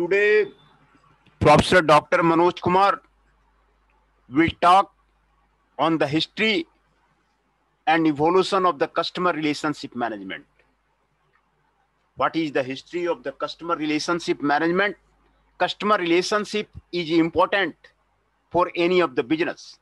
Today, Professor Dr. Manoj Kumar will talk on the history and evolution of the customer relationship management. What is the history of the customer relationship management? Customer relationship is important for any of the business.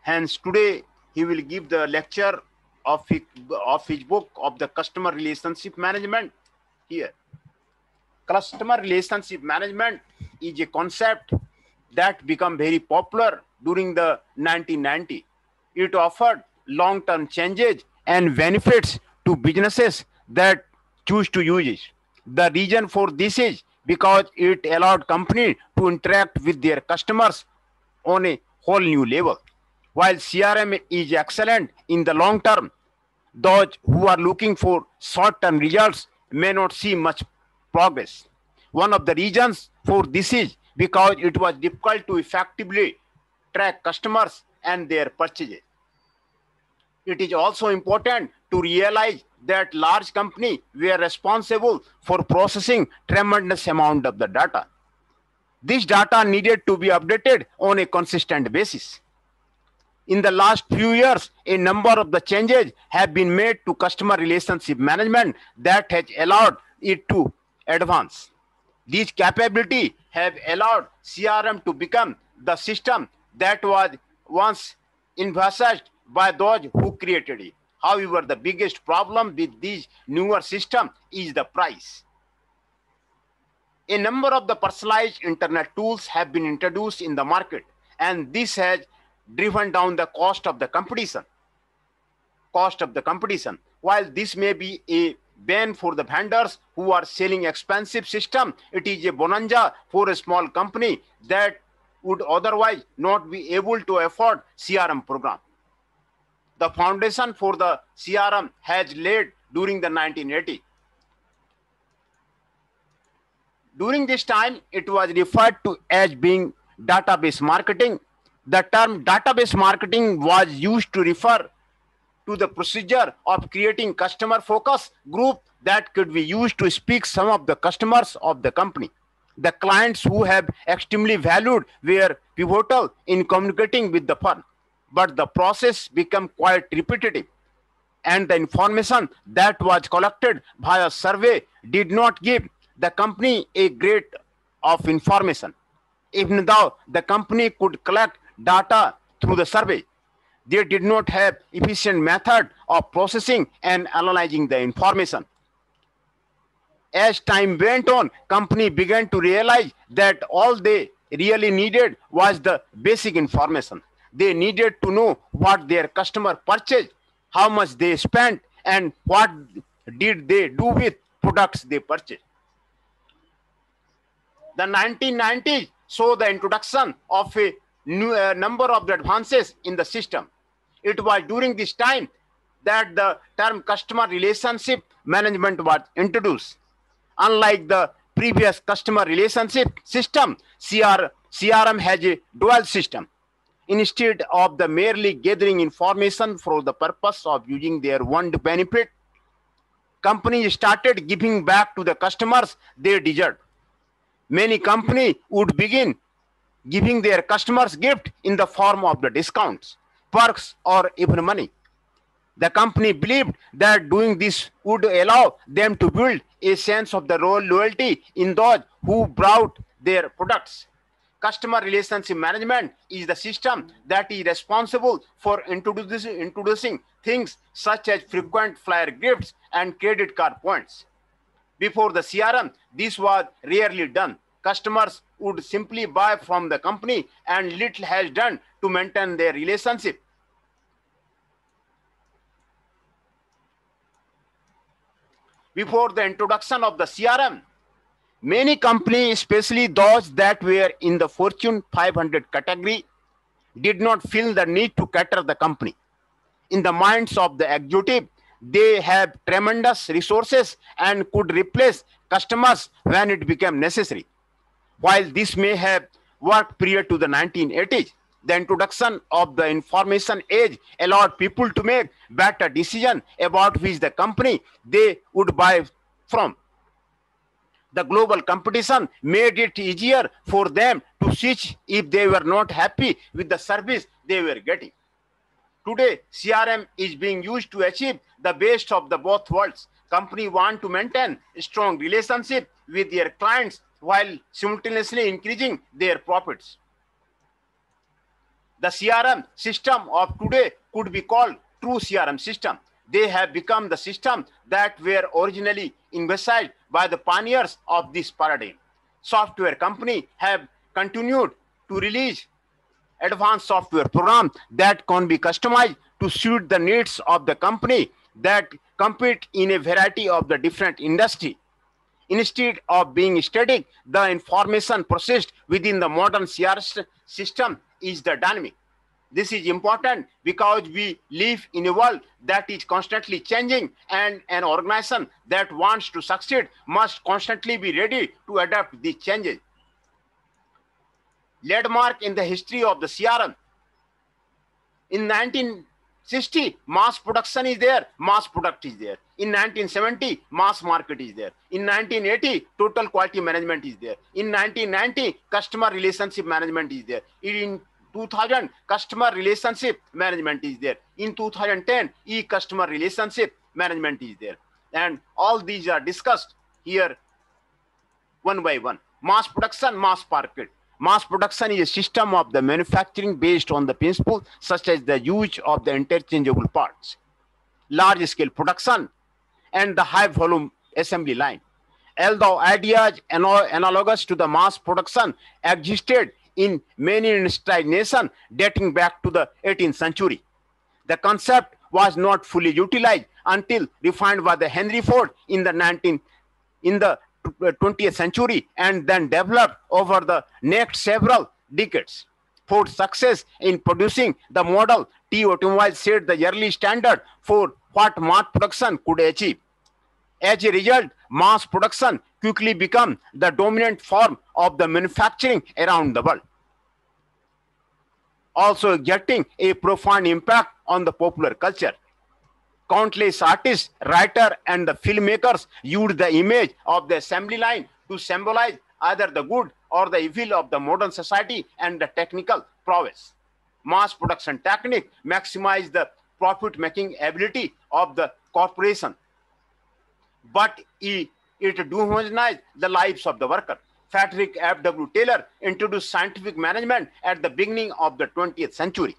Hence, today he will give the lecture of his book of the customer relationship management here. Customer relationship management is a concept that became very popular during the 1990s. It offered long-term changes and benefits to businesses that choose to use it. The reason for this is because it allowed companies to interact with their customers on a whole new level. While CRM is excellent in the long term, those who are looking for short-term results may not see much progress. One of the reasons for this is because it was difficult to effectively track customers and their purchases. It is also important to realize that large companies were responsible for processing tremendous amount of the data. This data needed to be updated on a consistent basis. In the last few years, a number of the changes have been made to customer relationship management that has allowed it to advance. These capabilities have allowed CRM to become the system that was once envisaged by those who created it. However, the biggest problem with these newer systems is the price. A number of the personalized internet tools have been introduced in the market, and this has driven down the cost of the competition. While this may be a ban for the vendors who are selling expensive system, it is a bonanza for a small company that would otherwise not be able to afford CRM program. The foundation for the CRM has laid during the 1980s. During this time, it was referred to as being database marketing. The term database marketing was used to refer to the procedure of creating customer focus group that could be used to speak some of the customers of the company. The clients who have extremely valued were pivotal in communicating with the firm, but the process became quite repetitive, and the information that was collected via survey did not give the company a great of information. Even though the company could collect data through the survey, they did not have efficient method of processing and analyzing the information. As time went on, company began to realize that all they really needed was the basic information. They needed to know what their customer purchased, how much they spent, and what did they do with products they purchased. The 1990s saw the introduction of a number of the advances in the system. It was during this time that the term customer relationship management was introduced. Unlike the previous customer relationship system, CRM has a dual system. Instead of the merely gathering information for the purpose of using their own benefit, companies started giving back to the customers their deserve. Many companies would begin giving their customers gift in the form of the discounts, perks, or even money. The company believed that doing this would allow them to build a sense of the role loyalty in those who bought their products. Customer relationship management is the system that is responsible for introducing things such as frequent flyer gifts and credit card points. Before the CRM, this was rarely done. Customers would simply buy from the company, and little has done to maintain their relationship. Before the introduction of the CRM, many companies, especially those that were in the Fortune 500 category, did not feel the need to cater the company. In the minds of the executive, they have tremendous resources and could replace customers when it became necessary. While this may have worked prior to the 1980s, the introduction of the information age allowed people to make better decisions about which the company they would buy from. The global competition made it easier for them to switch if they were not happy with the service they were getting. Today, CRM is being used to achieve the best of the both worlds. Companies want to maintain a strong relationship with their clients while simultaneously increasing their profits. The CRM system of today could be called true CRM system. They have become the system that were originally envisaged by the pioneers of this paradigm. Software companies have continued to release advanced software programs that can be customized to suit the needs of the company that compete in a variety of the different industry. Instead of being static, the information processed within the modern CRM system is the dynamic. This is important because we live in a world that is constantly changing, and an organization that wants to succeed must constantly be ready to adapt these changes. Landmark in the history of the CRM. In 1960, mass production is there, mass product is there. In 1970, mass market is there. In 1980, total quality management is there. In 1990, customer relationship management is there. In 2000, customer relationship management is there. In 2010, e-customer relationship management is there. And all these are discussed here one by one. Mass production, mass market. Mass production is a system of the manufacturing based on the principle such as the use of the interchangeable parts, large scale production, and the high volume assembly line. Although ideas analogous to the mass production existed in many industrialized nations dating back to the 18th century, the concept was not fully utilized until refined by the Henry Ford in the 20th century, and then developed over the next several decades. Ford's success in producing the Model T automobile set the early standard for what mass production could achieve. As a result, mass production quickly became the dominant form of the manufacturing around the world, also exerting a profound impact on the popular culture. Countless artists, writers, and the filmmakers used the image of the assembly line to symbolize either the good or the evil of the modern society and the technical prowess. Mass production technique maximize the profit-making ability of the corporation, but it dehumanized the lives of the worker. Frederick F.W. Taylor introduced scientific management at the beginning of the 20th century,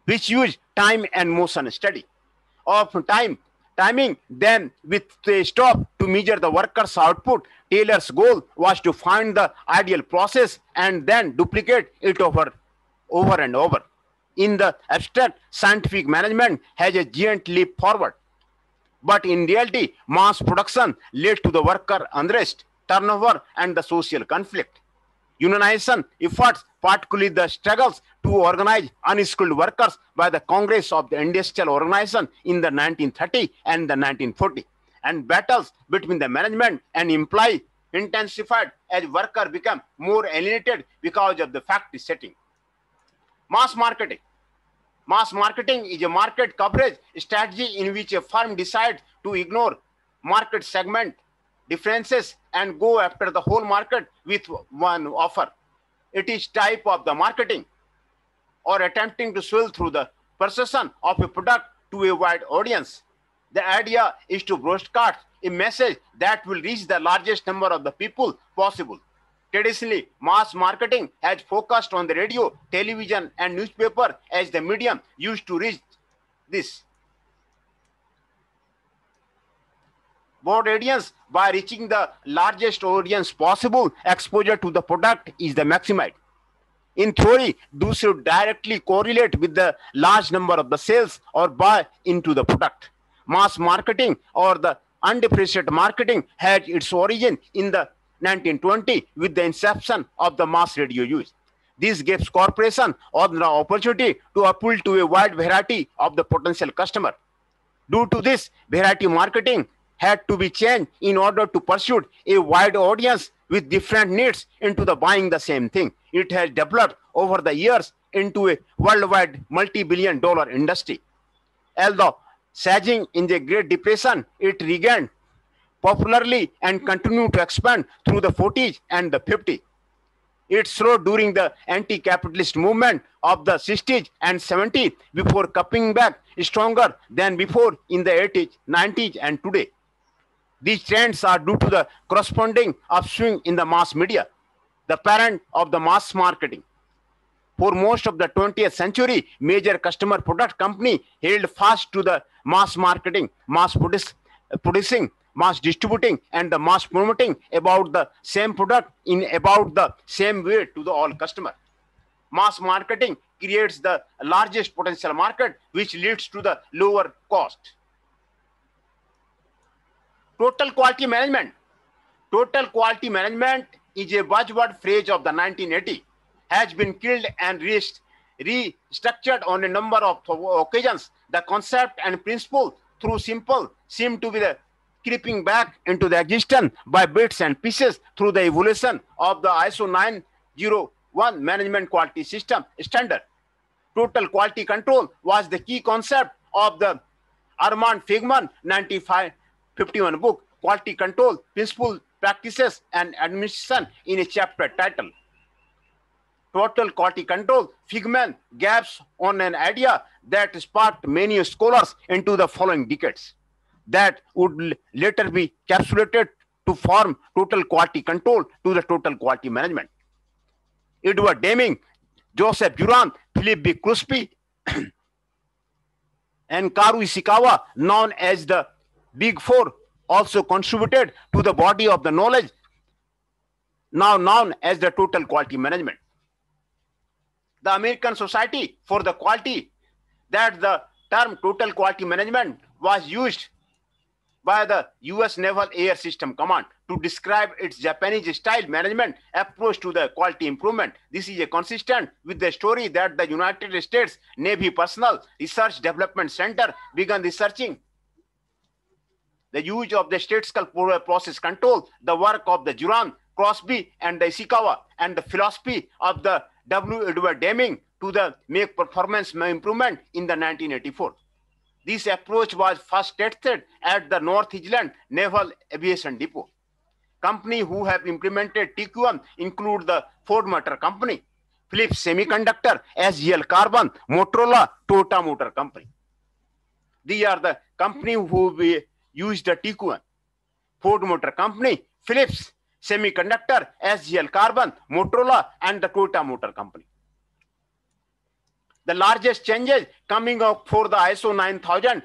which used time and motion study of timing them with a stop to measure the worker's output. Taylor's goal was to find the ideal process and then duplicate it over and over. In the abstract, scientific management has a giant leap forward, but in reality, mass production led to the worker unrest, turnover, and the social conflict. Unionization efforts, particularly the struggles to organize unskilled workers by the Congress of the Industrial Organization in the 1930s and the 1940s, and battles between the management and employee intensified as workers became more alienated because of the factory setting. Mass marketing. Mass marketing is a market coverage strategy in which a firm decides to ignore market segment differences and go after the whole market with one offer. It is type of the marketing or attempting to sell through the persuasion of a product to a wide audience. The idea is to broadcast a message that will reach the largest number of the people possible. Traditionally, mass marketing has focused on the radio, television, and newspaper as the medium used to reach this broad audience. By reaching the largest audience possible, exposure to the product is the maximized. In theory, those should directly correlate with the large number of the sales or buy into the product. Mass marketing or the undifferentiated marketing had its origin in the 1920 with the inception of the mass radio use. This gives corporation the opportunity to appeal to a wide variety of the potential customer. Due to this, variety marketing had to be changed in order to pursue a wide audience with different needs into the buying the same thing. It has developed over the years into a worldwide multi-billion-dollar industry. Although sagging in the Great Depression, it regained popularly and continued to expand through the 40s and the 50s. It slowed during the anti-capitalist movement of the 60s and 70s before coming back stronger than before in the 80s, 90s and today. These trends are due to the corresponding upswing in the mass media, the parent of the mass marketing. For most of the 20th century, major customer product company held fast to the mass marketing, producing, mass distributing, and the mass promoting about the same product in about the same way to the all customer. Mass marketing creates the largest potential market, which leads to the lower cost. Total quality management. Total quality management is a buzzword phrase of the 1980s, has been killed and restructured on a number of occasions. The concept and principle, through simple, seem to be the creeping back into the existence by bits and pieces through the evolution of the ISO 901 management quality system standard. Total quality control was the key concept of the Armand Figman 1951 book, Quality Control, Principles, Practices, and Administration, in a chapter titled Total Quality Control. Figman gaps on an idea that sparked many scholars into the following decades that would later be capsulated to form total quality control to the total quality management. Edward Deming, Joseph Juran, Philip B. Crosby, and Karu Ishikawa, known as the Big Four, also contributed to the body of the knowledge now known as the total quality management. The American Society for the Quality, that the term total quality management was used by the US Naval Air System Command to describe its Japanese style management approach to the quality improvement. This is consistent with the story that the United States Navy Personnel Research Development Center began researching the use of the statistical process control, the work of the Juran, Crosby, and the Ishikawa, and the philosophy of the W. Edward Deming to the make performance improvement in the 1984. This approach was first tested at the North Island Naval Aviation Depot. Companies who have implemented TQM include the Ford Motor Company, Philips Semiconductor, SGL Carbon, Motorola, Toyota Motor Company. These are the companies who use the TQM. Ford Motor Company, Philips Semiconductor, SGL Carbon, Motorola, and the Toyota Motor Company. The largest changes coming up for the ISO 9000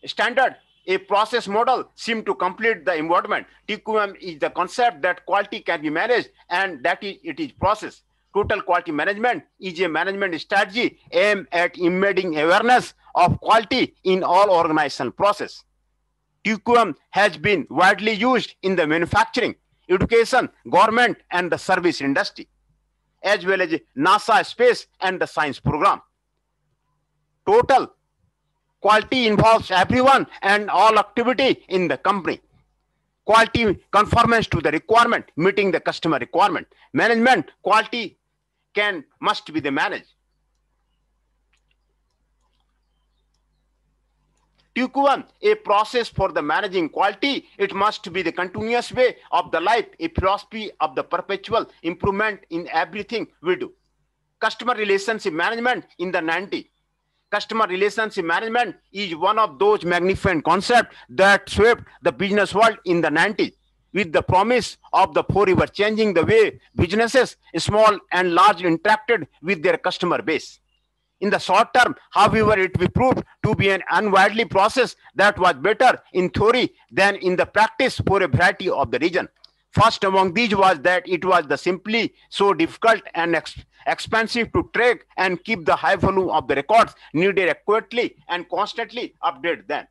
standard, a process model, seem to complete the embodiment. TQM is the concept that quality can be managed and that it is process. Total quality management is a management strategy aimed at embedding awareness of quality in all organizational process. TQM has been widely used in the manufacturing, education, government, and the service industry, as well as NASA space and the science program. Total quality involves everyone and all activity in the company. Quality conformance to the requirement, meeting the customer requirement. Management quality must be the managed. TQM, a process for the managing quality, it must be the continuous way of the life, a philosophy of the perpetual improvement in everything we do. Customer relationship management in the 90s. Customer relationship management is one of those magnificent concepts that swept the business world in the 90s, with the promise of the forever changing the way businesses, small and large, interacted with their customer base. In the short term, however, it proved to be an unwieldy process that was better in theory than in the practice for a variety of the reasons. First among these was that it was simply so difficult and expensive to track and keep the high volume of the records needed accurately and constantly update them.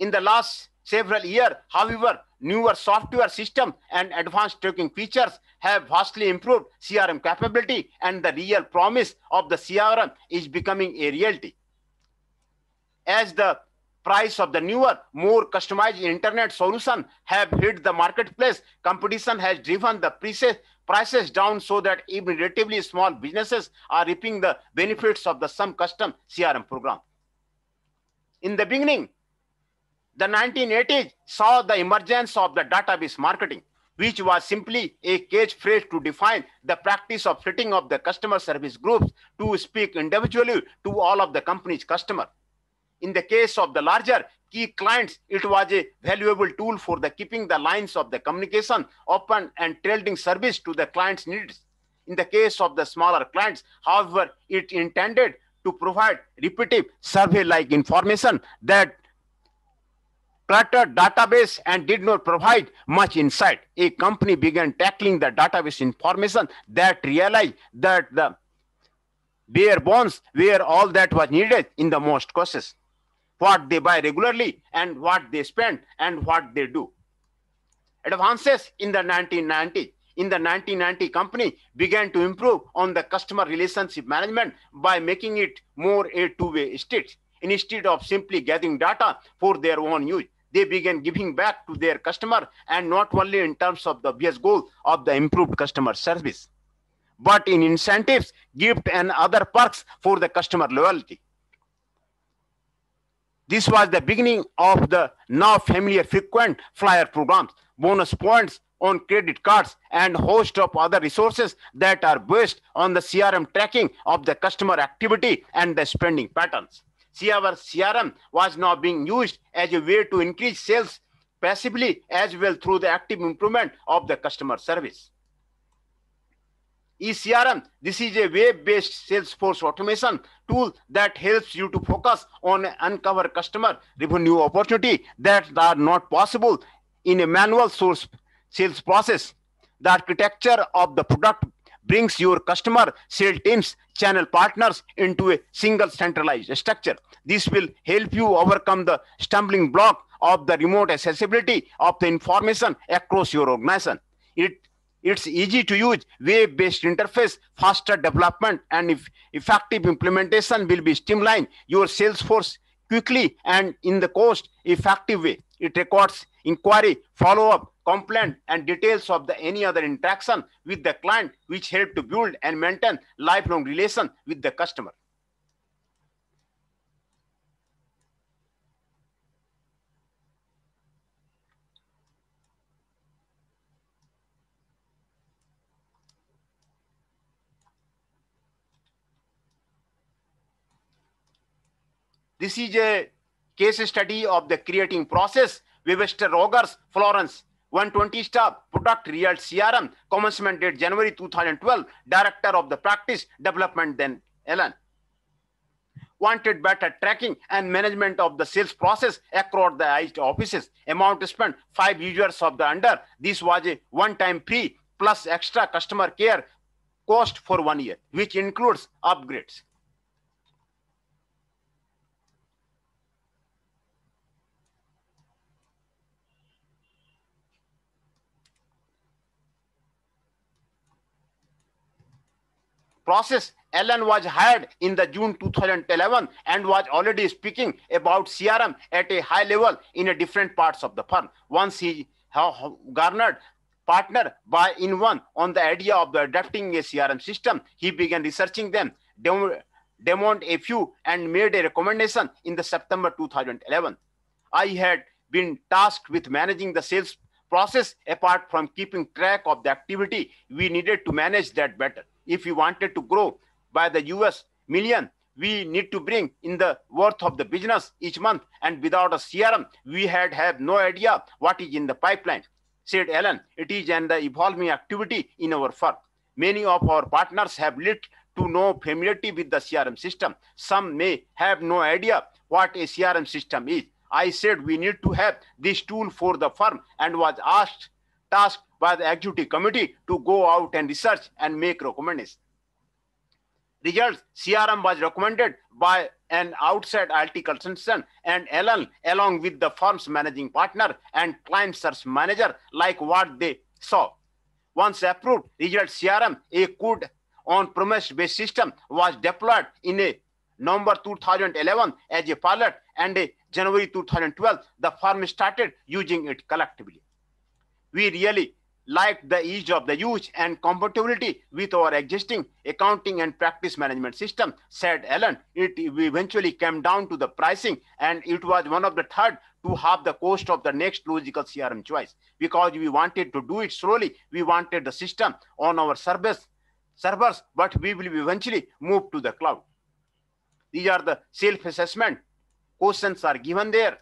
In the last several years, however, newer software systems and advanced tracking features have vastly improved CRM capability, and the real promise of the CRM is becoming a reality. As the price of the newer, more customized internet solution have hit the marketplace, competition has driven the prices down so that even relatively small businesses are reaping the benefits of some custom CRM program. In the beginning, The 1980s saw the emergence of the database marketing, which was simply a catchphrase to define the practice of splitting up the customer service groups to speak individually to all of the company's customers. In the case of the larger key clients, it was a valuable tool for the keeping the lines of the communication open and tailoring service to the client's needs. In the case of the smaller clients, however, it intended to provide repetitive survey-like information that cluttered database and did not provide much insight. A company began tackling the database information that realized that the bare bones were all that was needed in the most cases. What they buy regularly and what they spend and what they do. Advances in the 1990s. In the 1990, company began to improve on the customer relationship management by making it more a two-way street. Instead of simply gathering data for their own use, they began giving back to their customer, and not only in terms of the obvious goal of the improved customer service, but in incentives, gift, and other perks for the customer loyalty. This was the beginning of the now familiar frequent flyer programs, bonus points on credit cards, and host of other resources that are based on the CRM tracking of the customer activity and the spending patterns. See, our CRM was now being used as a way to increase sales passively as well through the active improvement of the customer service. eCRM, this is a web-based Salesforce automation tool that helps you to focus on uncover customer revenue opportunity that are not possible in a manual source sales process. The architecture of the product brings your customer sales teams, channel partners into a single centralized structure. This will help you overcome the stumbling block of the remote accessibility of the information across your organization. It's easy to use web-based interface, faster development, and effective implementation will be streamline your Salesforce quickly and in the cost-effective way. It records inquiry, follow-up, complaint, and details of the any other interaction with the client, which help to build and maintain lifelong relation with the customer. This is a case study of the creating process. Webster Rogers, Florence, 120 staff, product real CRM, commencement date January 2012, director of the practice development then Ellen. Wanted better tracking and management of the sales process across the IT offices. Amount spent 5 users of the under. This was a one-time fee plus extra customer care cost for 1 year, which includes upgrades. Process. Ellen was hired in the June 2011 and was already speaking about CRM at a high level in a different parts of the firm. Once he garnered partner by in one on the idea of the adapting a CRM system, he began researching them, demoed a few, and made a recommendation in the September 2011. I had been tasked with managing the sales process apart from keeping track of the activity. We needed to manage that better. If we wanted to grow by the US million, we need to bring in the worth of the business each month. And without a CRM, we have no idea what is in the pipeline, said Ellen. It is an evolving activity in our firm. Many of our partners have little to no familiarity with the CRM system. Some may have no idea what a CRM system is. I said we need to have this tool for the firm and was tasked by the executive committee to go out and research and make recommendations. Results: CRM was recommended by an outside IT consultant and Ellen, along with the firm's managing partner and client search manager, like what they saw. Once approved, Result CRM, a good on-premise based system, was deployed in a November 2011 as a pilot, and in January 2012, the firm started using it collectively. We really like the ease of the use and compatibility with our existing accounting and practice management system, said Alan. It eventually came down to the pricing, and it was one of the third to half the cost of the next logical CRM choice, because we wanted to do it slowly. We wanted the system on our servers, but we will eventually move to the cloud. These are the self-assessment questions are given there.